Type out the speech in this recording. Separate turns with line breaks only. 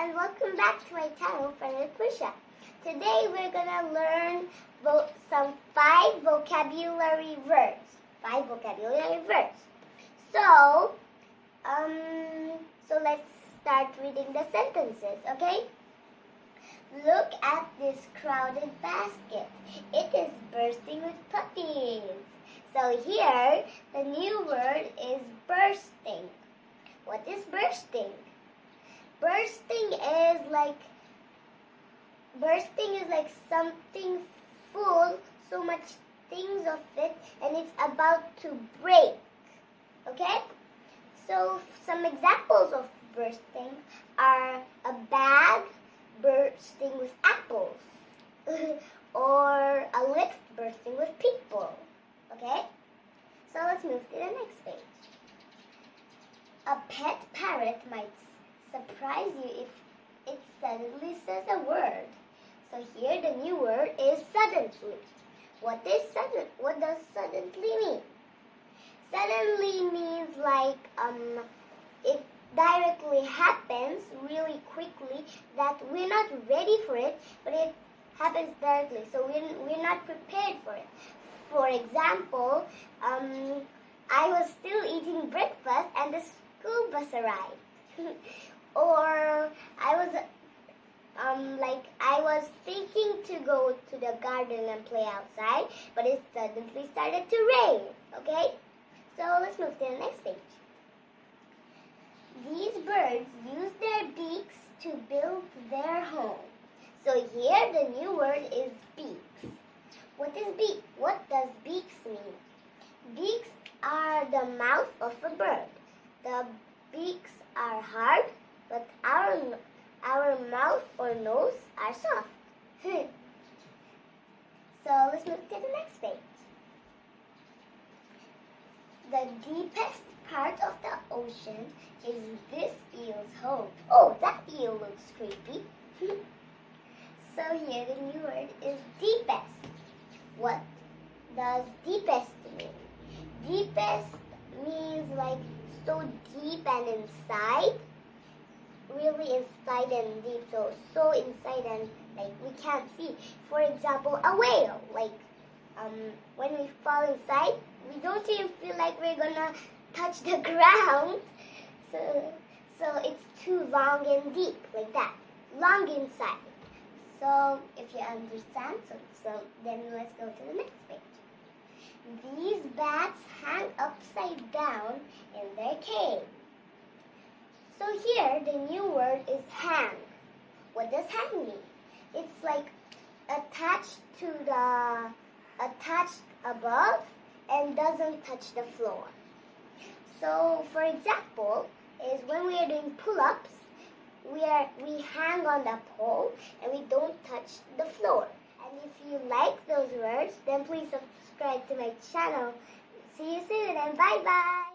and welcome back to my channel, Friendly Pusha. Today we're gonna learn some 5 vocabulary words. 5 vocabulary words. So let's start reading the sentences, okay? Look at this crowded basket. It is bursting with puppies. So here, the new word is bursting. What is bursting? Bursting is like something full, so much things of it, and it's about to break. Okay? So some examples of bursting are a bag bursting with apples or a lift bursting with people. Okay? So let's move to the next page. A pet parrot might surprise you if it suddenly says a word. So here the new word is suddenly. What does suddenly mean? Suddenly means like it directly happens really quickly, that we're not ready for it, but it happens directly. So we're not prepared for it. For example, I was still eating breakfast and the school bus arrived. Or I was thinking to go to the garden and play outside, but it suddenly started to rain. Okay? So let's move to the next page. These birds use their beaks to build their home. So here the new word is beaks. What is beak? What does beaks mean? Beaks are the mouth of a bird. The beaks are hard, but our mouth or nose are soft. So let's move to the next page. The deepest part of the ocean is this eel's home. Oh, that eel looks creepy. So here the new word is deepest. What does deepest mean? Deepest means like so deep and inside. Really inside and deep. So inside and like we can't see. For example, a whale. Like when we fall inside, we don't even feel like we're gonna touch the ground. So it's too long and deep, like that. Long inside. So if you understand, so then let's go to the next page. These bats hang upside down in their cage. So here the new word is hang. What does hang mean? It's like attached above and doesn't touch the floor. So for example, is when we are doing pull-ups, we hang on the pole and we don't touch the floor. And if you like those words, then please subscribe to my channel. See you soon and bye-bye.